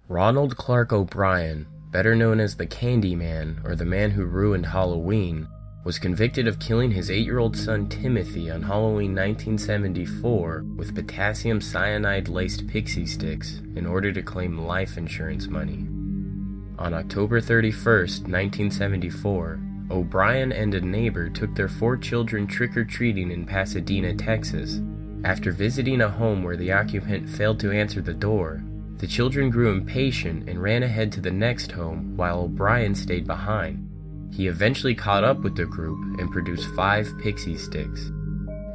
Ronald Clark O'Bryan, better known as the Candyman or the man who ruined Halloween, was convicted of killing his 8-year-old son Timothy on Halloween 1974 with potassium cyanide-laced Pixy Stix in order to claim life insurance money. On October 31, 1974, O'Bryan and a neighbor took their 4 children trick-or-treating in Pasadena, Texas. After visiting a home where the occupant failed to answer the door, the children grew impatient and ran ahead to the next home while O'Bryan stayed behind. He eventually caught up with the group and produced 5 Pixy Stix.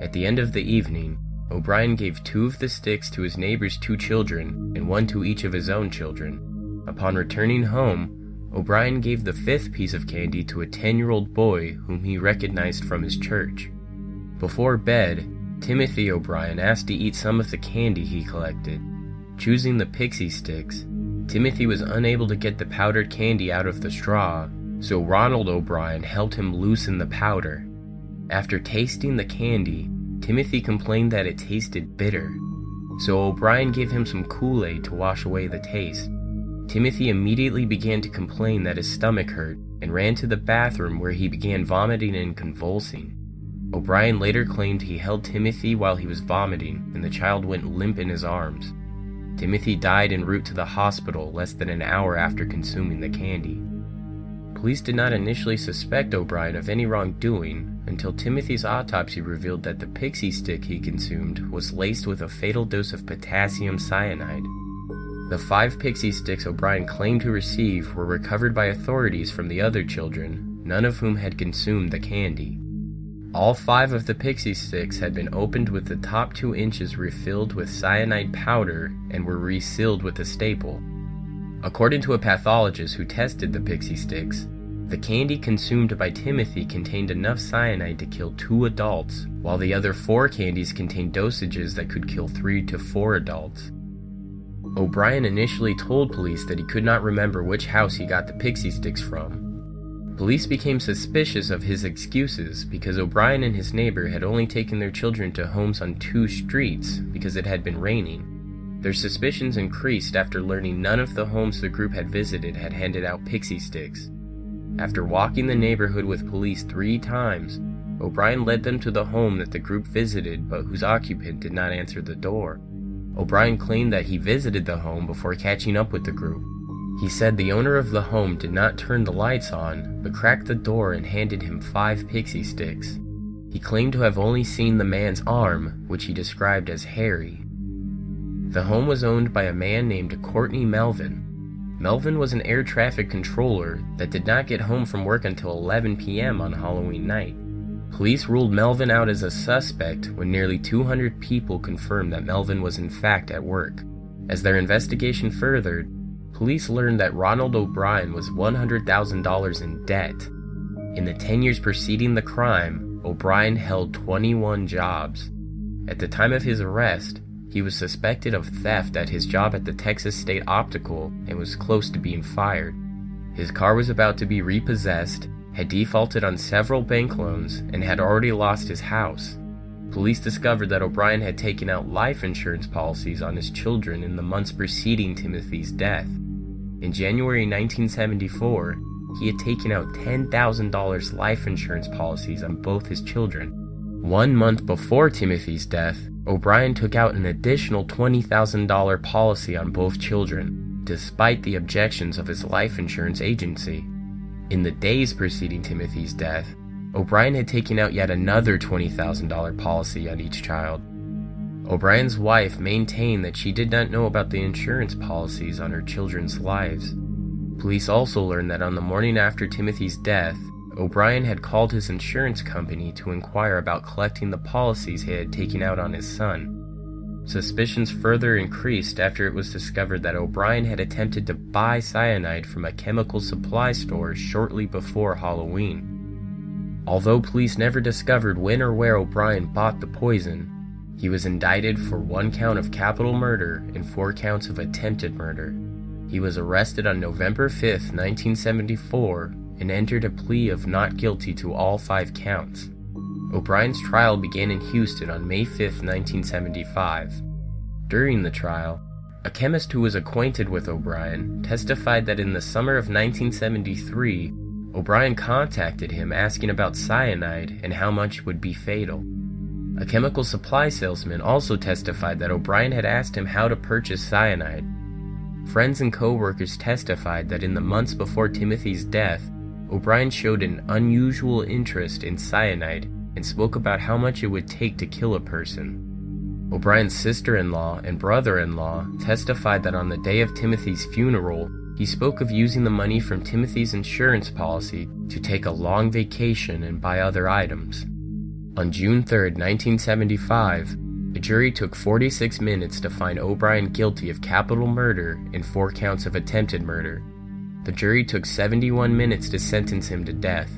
At the end of the evening, O'Bryan gave 2 of the sticks to his neighbor's 2 children and 1 to each of his own children. Upon returning home, O'Bryan gave the 5th piece of candy to a 10-year-old boy whom he recognized from his church. Before bed, Timothy O'Bryan asked to eat some of the candy he collected. Choosing the Pixy Stix, Timothy was unable to get the powdered candy out of the straw, so Ronald O'Bryan helped him loosen the powder. After tasting the candy, Timothy complained that it tasted bitter, so O'Bryan gave him some Kool-Aid to wash away the taste. Timothy immediately began to complain that his stomach hurt and ran to the bathroom where he began vomiting and convulsing. O'Bryan later claimed he held Timothy while he was vomiting and the child went limp in his arms. Timothy died en route to the hospital less than an hour after consuming the candy. Police did not initially suspect O'Bryan of any wrongdoing until Timothy's autopsy revealed that the Pixy Stick he consumed was laced with a fatal dose of potassium cyanide. The 5 Pixy Stix O'Bryan claimed to receive were recovered by authorities from the other children, none of whom had consumed the candy. All 5 of the Pixy Stix had been opened with the top 2 inches refilled with cyanide powder and were resealed with a staple. According to a pathologist who tested the Pixy Stix, the candy consumed by Timothy contained enough cyanide to kill 2 adults, while the other 4 candies contained dosages that could kill 3 to 4 adults. O'Bryan initially told police that he could not remember which house he got the Pixy Stix from. Police became suspicious of his excuses because O'Bryan and his neighbor had only taken their children to homes on 2 streets because it had been raining. Their suspicions increased after learning none of the homes the group had visited had handed out Pixy Stix. After walking the neighborhood with police 3 times, O'Bryan led them to the home that the group visited but whose occupant did not answer the door. O'Bryan claimed that he visited the home before catching up with the group. He said the owner of the home did not turn the lights on, but cracked the door and handed him 5 Pixy Stix. He claimed to have only seen the man's arm, which he described as hairy. The home was owned by a man named Courtney Melvin. Melvin was an air traffic controller that did not get home from work until 11 p.m. on Halloween night. Police ruled Melvin out as a suspect when nearly 200 people confirmed that Melvin was in fact at work. As their investigation furthered, police learned that Ronald O'Bryan was $100,000 in debt. In the 10 years preceding the crime, O'Bryan held 21 jobs. At the time of his arrest, he was suspected of theft at his job at the Texas State Optical and was close to being fired. His car was about to be repossessed, had defaulted on several bank loans, and had already lost his house. Police discovered that O'Bryan had taken out life insurance policies on his children in the months preceding Timothy's death. In January 1974, he had taken out $10,000 life insurance policies on both his children. 1 month before Timothy's death, O'Bryan took out an additional $20,000 policy on both children, despite the objections of his life insurance agency. In the days preceding Timothy's death, O'Bryan had taken out yet another $20,000 policy on each child. O'Bryan's wife maintained that she did not know about the insurance policies on her children's lives. Police also learned that on the morning after Timothy's death, O'Bryan had called his insurance company to inquire about collecting the policies he had taken out on his son. Suspicions further increased after it was discovered that O'Bryan had attempted to buy cyanide from a chemical supply store shortly before Halloween. Although police never discovered when or where O'Bryan bought the poison, he was indicted for 1 count of capital murder and 4 counts of attempted murder. He was arrested on November 5, 1974, and entered a plea of not guilty to all 5 counts. O'Bryan's trial began in Houston on May 5, 1975. During the trial, A chemist who was acquainted with O'Bryan testified that in the summer of 1973, O'Bryan contacted him asking about cyanide and how much would be fatal. A chemical supply salesman also testified that O'Bryan had asked him how to purchase cyanide. Friends and co-workers testified that in the months before Timothy's death, O'Bryan showed an unusual interest in cyanide and spoke about how much it would take to kill a person. O'Bryan's sister-in-law and brother-in-law testified that on the day of Timothy's funeral, he spoke of using the money from Timothy's insurance policy to take a long vacation and buy other items. On June 3, 1975, a jury took 46 minutes to find O'Bryan guilty of capital murder and 4 counts of attempted murder. The jury took 71 minutes to sentence him to death.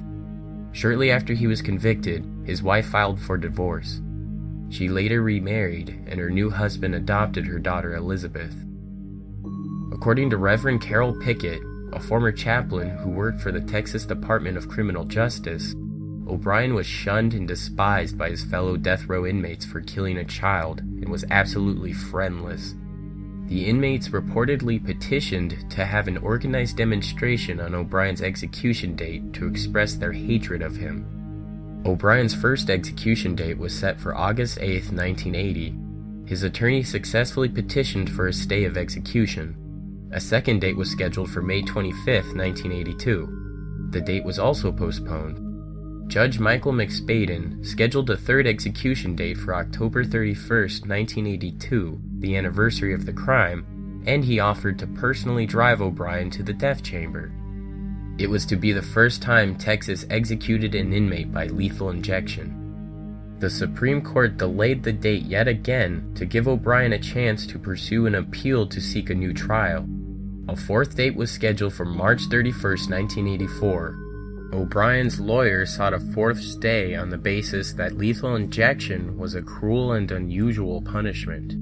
Shortly after he was convicted, his wife filed for divorce. She later remarried, and her new husband adopted her daughter Elizabeth. According to Reverend Carol Pickett, a former chaplain who worked for the Texas Department of Criminal Justice, O'Bryan was shunned and despised by his fellow death row inmates for killing a child and was absolutely friendless. The inmates reportedly petitioned to have an organized demonstration on O'Bryan's execution date to express their hatred of him. O'Bryan's first execution date was set for August 8, 1980. His attorney successfully petitioned for a stay of execution. A second date was scheduled for May 25, 1982. The date was also postponed. Judge Michael McSpadden scheduled a third execution date for October 31, 1982, the anniversary of the crime, and he offered to personally drive O'Bryan to the death chamber. It was to be the first time Texas executed an inmate by lethal injection. The Supreme Court delayed the date yet again to give O'Bryan a chance to pursue an appeal to seek a new trial. A fourth date was scheduled for March 31, 1984. O'Bryan's lawyer sought a fourth stay on the basis that lethal injection was a cruel and unusual punishment.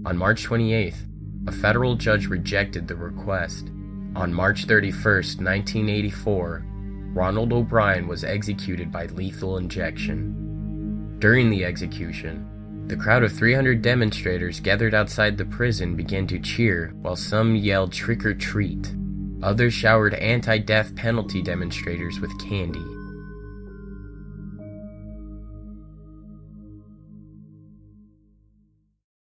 On March 28th, a federal judge rejected the request. On March 31, 1984, Ronald O'Bryan was executed by lethal injection. During the execution, the crowd of 300 demonstrators gathered outside the prison began to cheer while some yelled "trick or treat." Others showered anti-death penalty demonstrators with candy.